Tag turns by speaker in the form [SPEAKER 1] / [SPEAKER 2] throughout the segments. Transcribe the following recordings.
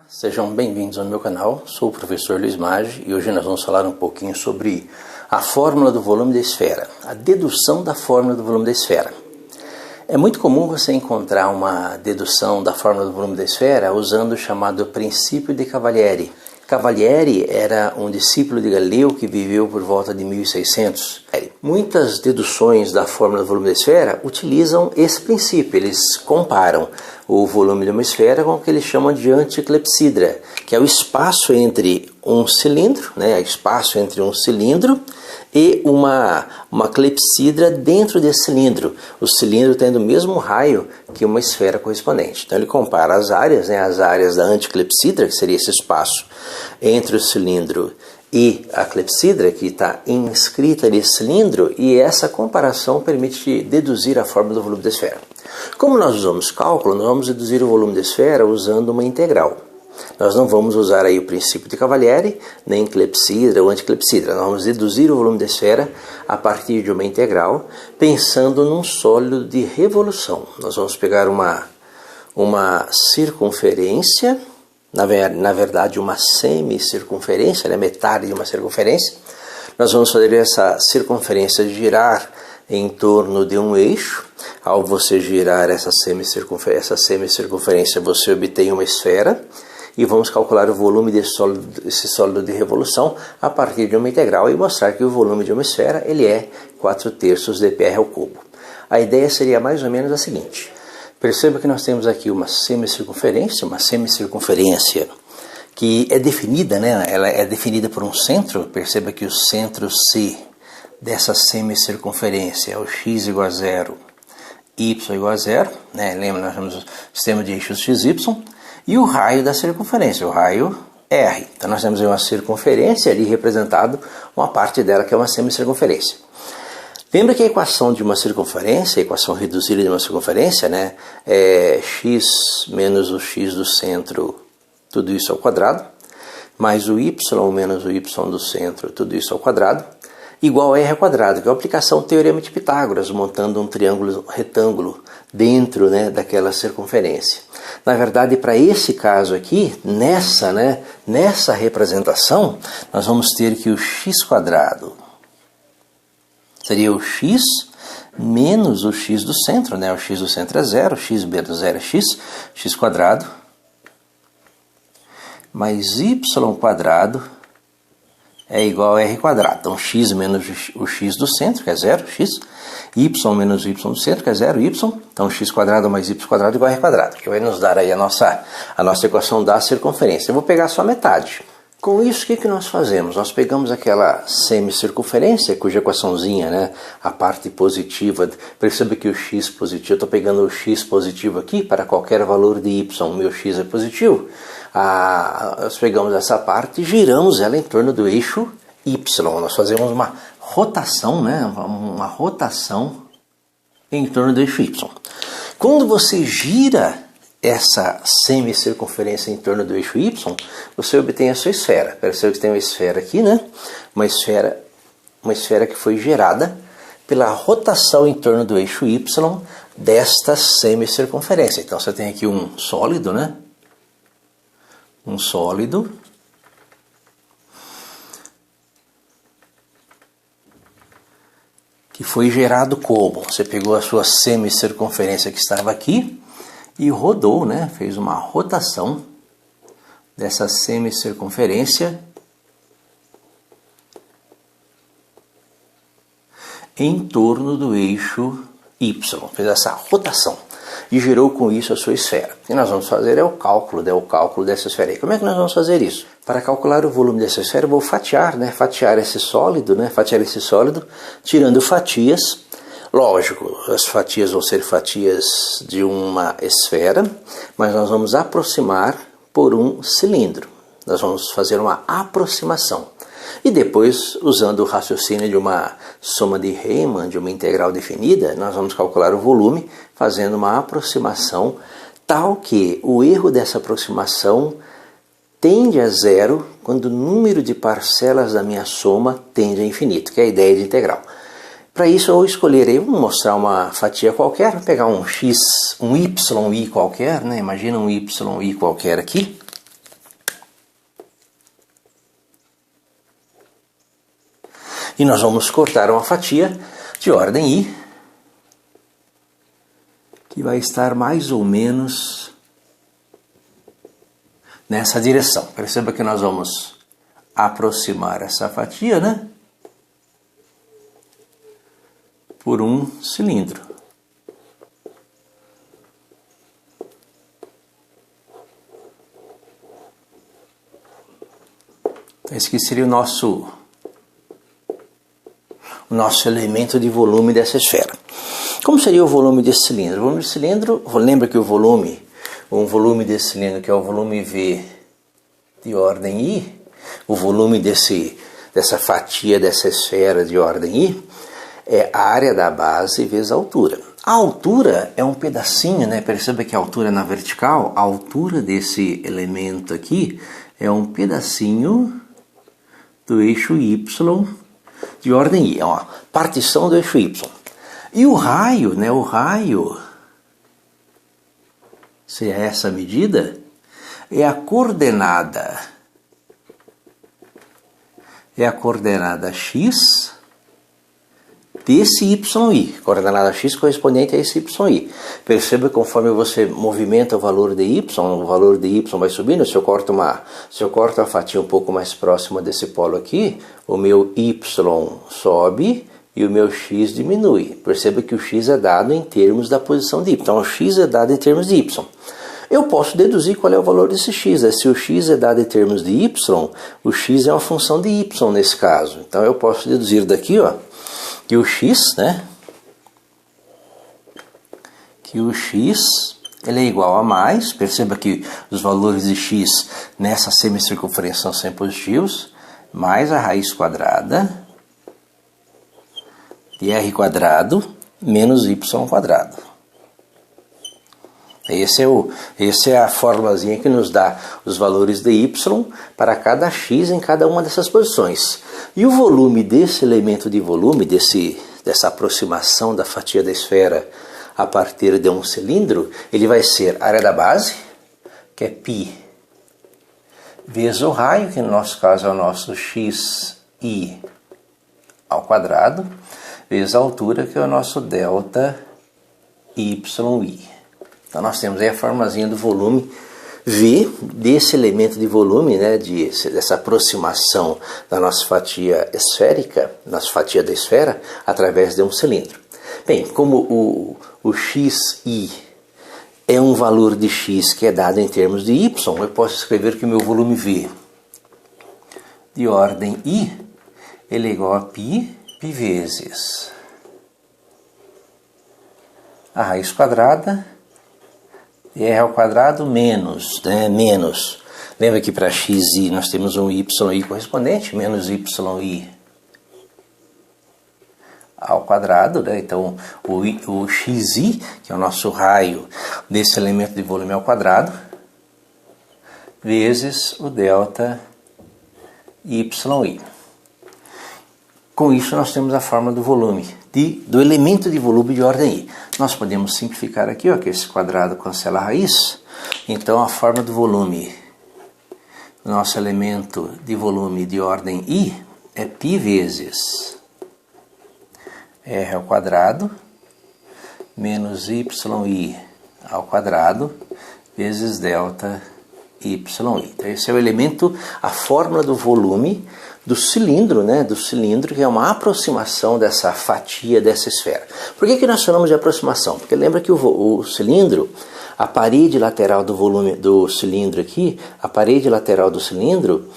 [SPEAKER 1] Sejam bem-vindos ao meu canal, sou o professor Luiz Maggi e hoje nós vamos falar um pouquinho sobre a fórmula do volume da esfera, a dedução da fórmula do volume da esfera. É muito comum você encontrar uma dedução da fórmula do volume da esfera usando o chamado princípio de Cavalieri. Cavalieri era um discípulo de Galileu que viveu por volta de 1600. Muitas deduções da fórmula do volume da esfera utilizam esse princípio. Eles comparam o volume de uma esfera com o que eles chamam de anticlepsidra, que é o espaço entre um cilindro, espaço entre um cilindro e uma clepsidra dentro desse cilindro, o cilindro tendo o mesmo raio que uma esfera correspondente. Então ele compara as áreas da anticlepsidra, que seria esse espaço entre o cilindro e a clepsidra, que está inscrita nesse cilindro, e essa comparação permite deduzir a fórmula do volume da esfera. Como nós usamos cálculo, nós vamos deduzir o volume da esfera usando uma integral. Nós não vamos usar aí o princípio de Cavalieri, nem clepsidra ou anticlepsidra. Nós vamos deduzir o volume da esfera a partir de uma integral, pensando num sólido de revolução. Nós vamos pegar uma circunferência, na verdade uma semicircunferência, metade de uma circunferência. Nós vamos fazer essa circunferência girar em torno de um eixo. Ao você girar essa semicircunferência, você obtém uma esfera. E vamos calcular o volume desse sólido de revolução a partir de uma integral e mostrar que o volume de uma esfera ele é 4/3 de πr ao cubo. A ideia seria mais ou menos a seguinte. Perceba que nós temos aqui uma semicircunferência que é definida, ela é definida por um centro. Perceba que o centro C dessa semicircunferência é o x igual a 0, y igual a 0. Lembra, nós temos o sistema de eixos xy. E o raio da circunferência, o raio R. Então nós temos uma circunferência ali representado, uma parte dela que é uma semicircunferência. Lembra que a equação de uma circunferência, a equação reduzida de uma circunferência, é x menos o x do centro, tudo isso ao quadrado, mais o y menos o y do centro, tudo isso ao quadrado, igual a r ao quadrado, que é a aplicação do Teorema de Pitágoras, montando um triângulo retângulo dentro daquela circunferência. Na verdade, para esse caso aqui, nessa representação, nós vamos ter que o x quadrado seria o x menos o x do centro, o x do centro é 0, x menos 0 é x quadrado, mais y quadrado é igual a r quadrado. Então, x menos o x do centro, que é 0, x, y menos o y do centro, que é 0, y. Então, x quadrado mais y quadrado igual a r quadrado, que vai nos dar aí a nossa equação da circunferência. Eu vou pegar só metade. Com isso, o que nós fazemos? Nós pegamos aquela semicircunferência, cuja equaçãozinha, a parte positiva, perceba que o x positivo, eu estou pegando o x positivo aqui, para qualquer valor de y, o meu x é positivo. Nós pegamos essa parte e giramos ela em torno do eixo y. Nós fazemos uma rotação, uma rotação em torno do eixo y. Quando você gira essa semicircunferência em torno do eixo y, você obtém a sua esfera. Percebe que tem uma esfera aqui, uma esfera que foi gerada pela rotação em torno do eixo y desta semicircunferência. Então você tem aqui um sólido, um sólido que foi gerado como? Você pegou a sua semicircunferência que estava aqui e rodou, fez uma rotação dessa semicircunferência em torno do eixo y. Fez essa rotação e gerou com isso a sua esfera. O que nós vamos fazer é o cálculo dessa esfera. E como é que nós vamos fazer isso? Para calcular o volume dessa esfera, eu vou fatiar esse sólido, tirando fatias. Lógico, as fatias vão ser fatias de uma esfera, mas nós vamos aproximar por um cilindro. Nós vamos fazer uma aproximação. E depois, usando o raciocínio de uma soma de Riemann, de uma integral definida, nós vamos calcular o volume fazendo uma aproximação tal que o erro dessa aproximação tende a zero quando o número de parcelas da minha soma tende a infinito, que é a ideia de integral. Para isso eu escolherei, vou mostrar uma fatia qualquer, vou pegar um X, um YI qualquer, né? Imagina um YI qualquer aqui. E nós vamos cortar uma fatia de ordem I, que vai estar mais ou menos nessa direção. Perceba que nós vamos aproximar essa fatia, né? Por um cilindro. Então esse aqui seria o nosso elemento de volume dessa esfera. Como seria o volume desse cilindro? O volume desse cilindro, lembra que um volume desse cilindro, que é o volume V de ordem I, o volume dessa fatia, dessa esfera de ordem I, é a área da base vezes a altura. A altura é um pedacinho, né? Perceba que a altura na vertical, a altura desse elemento aqui é um pedacinho do eixo Y de ordem I. É uma partição do eixo Y. E o raio, né? O raio, se é essa medida, é a coordenada. É a coordenada X desse YI, coordenada X correspondente a esse YI. Perceba que conforme você movimenta o valor de Y, o valor de Y vai subindo. Se eu corto a fatia um pouco mais próxima desse polo aqui, o meu Y sobe e o meu X diminui. Perceba que o X é dado em termos da posição de Y. Então o X é dado em termos de Y. Eu posso deduzir qual é o valor desse X. Se o X é dado em termos de Y, o X é uma função de Y nesse caso. Então eu posso deduzir daqui, ó, que o X, né? Que o X ele é igual a mais. Perceba que os valores de X nessa semicircunferência são sempre positivos. Mais a raiz quadrada de R quadrado menos Y quadrado. Essa é a formulazinha que nos dá os valores de Y para cada X em cada uma dessas posições. E o volume desse elemento de volume, dessa aproximação da fatia da esfera a partir de um cilindro, ele vai ser a área da base, que é π, vezes o raio, que no nosso caso é o nosso xi ao quadrado, vezes a altura, que é o nosso delta yi. Então nós temos aí a formulazinha do volume V desse elemento de volume, né, dessa aproximação da nossa fatia esférica, nossa fatia da esfera, através de um cilindro. Bem, como o xi é um valor de x que é dado em termos de y, eu posso escrever que o meu volume V de ordem I ele é igual a π vezes a raiz quadrada de R ao quadrado menos, né, menos. Lembra que para xi nós temos um yi correspondente, menos yi ao quadrado, né? Então o xi, que é o nosso raio desse elemento de volume ao quadrado, vezes o delta yi. Com isso nós temos a forma do volume, do elemento de volume de ordem I. Nós podemos simplificar aqui, ó, que esse quadrado cancela a raiz. Então a forma do volume do nosso elemento de volume de ordem I é π vezes R ao quadrado menos yi ao quadrado vezes delta yi. Então esse é o elemento, a fórmula do volume do cilindro, né, do cilindro, que é uma aproximação dessa fatia dessa esfera. Por que nós chamamos de aproximação? Porque lembra que o cilindro, a parede lateral do volume do cilindro aqui, a parede lateral do cilindro,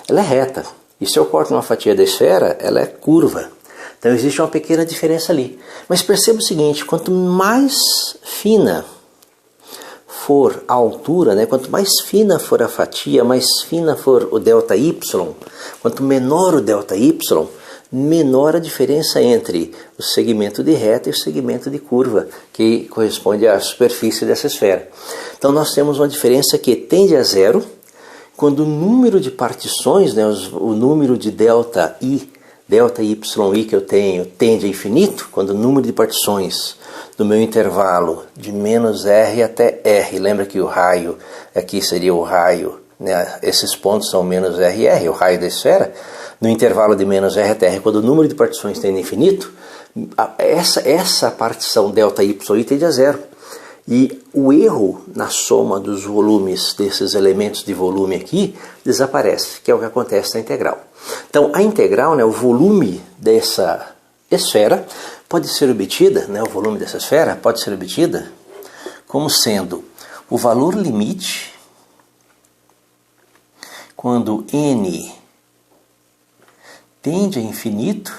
[SPEAKER 1] ela é reta. E se eu corto uma fatia da esfera, ela é curva. Então existe uma pequena diferença ali. Mas perceba o seguinte, quanto mais fina for a altura, né, quanto mais fina for a fatia, mais fina for o delta y, quanto menor o delta y, menor a diferença entre o segmento de reta e o segmento de curva, que corresponde à superfície dessa esfera. Então nós temos uma diferença que tende a zero quando o número de partições, né, o número de delta i delta y que eu tenho tende a infinito, quando o número de partições do meu intervalo de menos r até r, lembra que o raio aqui seria o raio, né? Esses pontos são menos r e r, o raio da esfera, no intervalo de menos r até r, quando o número de partições tende a infinito, essa partição delta y tende a zero. E o erro na soma dos volumes desses elementos de volume aqui desaparece, que é o que acontece na integral. Então a integral, né, o volume dessa esfera, pode ser obtida, né, o volume dessa esfera pode ser obtida como sendo o valor limite quando n tende a infinito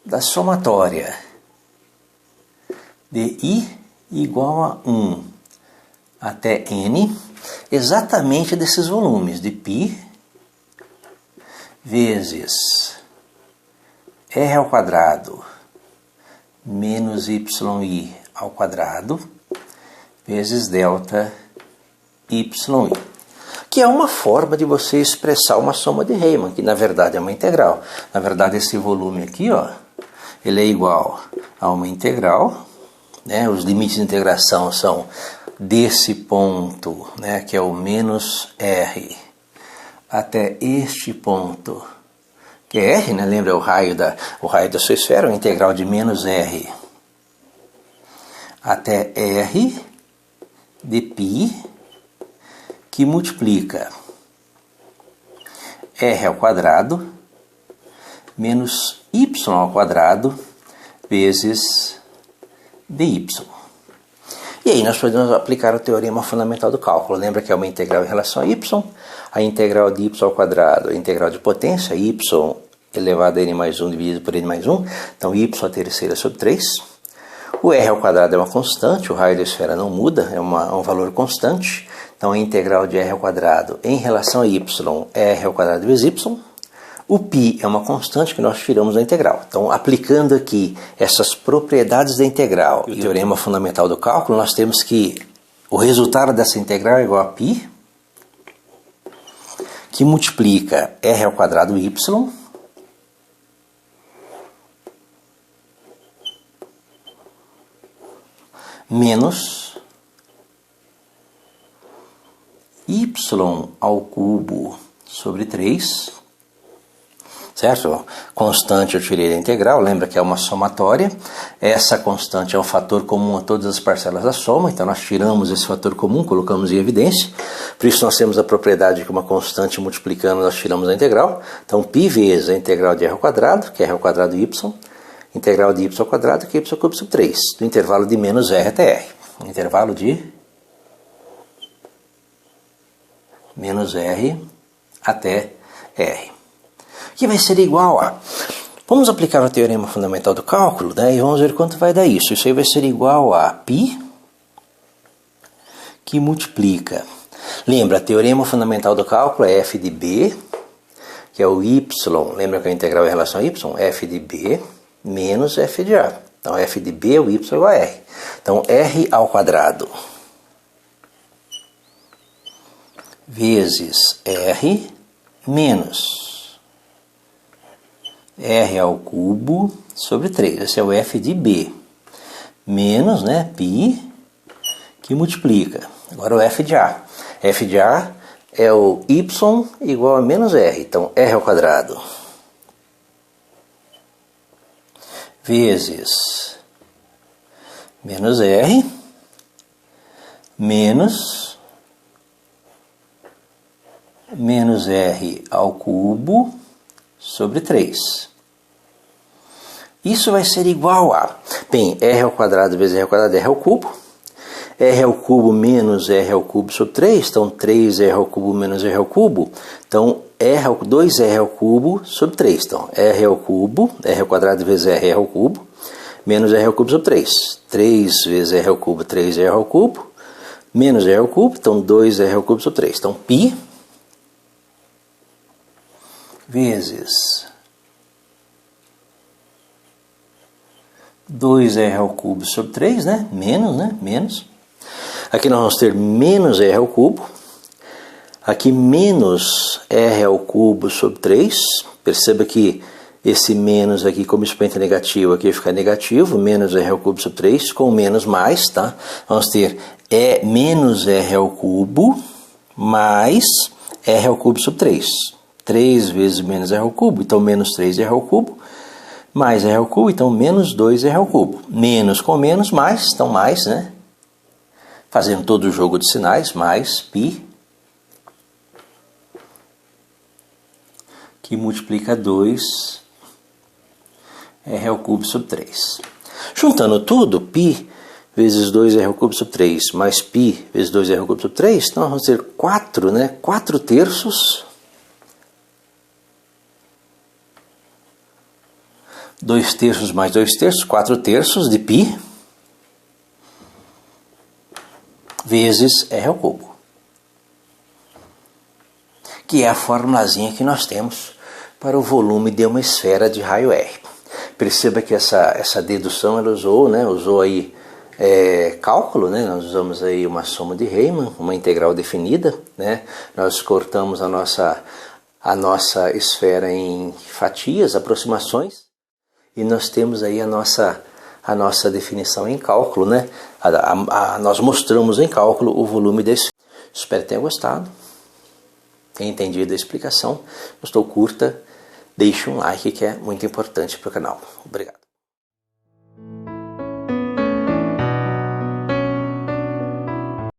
[SPEAKER 1] da somatória de i igual a 1 até n, exatamente desses volumes, de π vezes r ao quadrado menos y ao quadrado vezes delta y, que é uma forma de você expressar uma soma de Riemann, que na verdade é uma integral. Na verdade esse volume aqui, ó, ele é igual a uma integral, né? Os limites de integração são desse ponto, né, que é o menos r, até este ponto, que é r, né? Lembra o raio da sua esfera, o integral de menos r até r de π, que multiplica r ao quadrado menos y ao quadrado vezes dy. E aí nós podemos aplicar o teorema fundamental do cálculo. Lembra que é uma integral em relação a y, a integral de y ao quadrado, a integral de potência, y elevado a n mais 1 dividido por n mais 1, então y a terceira sobre 3. O r ao quadrado é uma constante, o raio da esfera não muda, é um valor constante. Então a integral de r ao quadrado em relação a y, r ao quadrado vezes y. O π é uma constante que nós tiramos da integral. Então, aplicando aqui essas propriedades da integral e o teorema fundamental do cálculo, nós temos que o resultado dessa integral é igual a π, que multiplica r ao quadrado y menos y ao cubo sobre 3, certo? Constante eu tirei da integral, lembra que é uma somatória. Essa constante é um fator comum a todas as parcelas da soma, então nós tiramos esse fator comum, colocamos em evidência. Por isso nós temos a propriedade que uma constante multiplicando nós tiramos da integral. Então π vezes a integral de r ao quadrado, que é r ao quadrado y, integral de y ao quadrado, que é y ao cubo sobre 3, do intervalo de menos r até r. Intervalo de menos r até r. Que vai ser igual a... Vamos aplicar o teorema fundamental do cálculo, né, e vamos ver quanto vai dar isso. Isso aí vai ser igual a π, que multiplica... Lembra, o teorema fundamental do cálculo é f de b, que é o y, lembra que a integral é em relação a y? F de b menos f de a. Então, f de b é o y igual a r. Então, r ao quadrado vezes r menos r ao cubo sobre 3. Esse é o f de b. Menos, né, π, que multiplica. Agora o f de a. F de a é o y igual a menos r. Então, r ao quadrado vezes menos r menos r ao cubo sobre 3. Isso vai ser igual a, bem, r ao quadrado vezes r ao quadrado, r ao cubo. R ao cubo menos r ao cubo sobre 3, então 3r ao cubo menos r ao cubo. Então 2r ao cubo sobre 3. Então r ao cubo, r ao quadrado vezes r ao cubo, menos r ao cubo sobre 3. 3 vezes r ao cubo, 3r ao cubo, menos r ao cubo, então 2r ao cubo sobre 3. Então π vezes 2r ao cubo sobre 3, né? Menos. Aqui nós vamos ter menos r ao cubo. Aqui menos r ao cubo sobre 3. Perceba que esse menos aqui, como expoente negativo, aqui fica negativo. Menos r ao cubo sobre 3, com menos mais, tá? Vamos ter menos r ao cubo mais r ao cubo sobre 3. 3 vezes menos r ao cubo, então menos 3r ao cubo. Mais r ao cubo, então menos 2r ao cubo. Menos com menos, mais, então mais, né? Fazendo todo o jogo de sinais, mais π, que multiplica 2r ao cubo sobre 3. Juntando tudo, π vezes 2r ao cubo sobre 3 mais π vezes 2r ao cubo sobre 3, então vamos ter 4, né? 4 terços. 2 terços mais 2 terços, 4 terços de π vezes r ao cubo. Que é a formulazinha que nós temos para o volume de uma esfera de raio R. Perceba que essa dedução ela usou aí cálculo, né? Nós usamos aí uma soma de Riemann, uma integral definida, né? Nós cortamos a nossa esfera em fatias, aproximações, e nós temos aí a nossa definição em cálculo, né? Nós mostramos em cálculo o volume da esfera. Espero que tenha gostado, tenha entendido a explicação. Gostou, curta, deixe um like que é muito importante para o canal. Obrigado.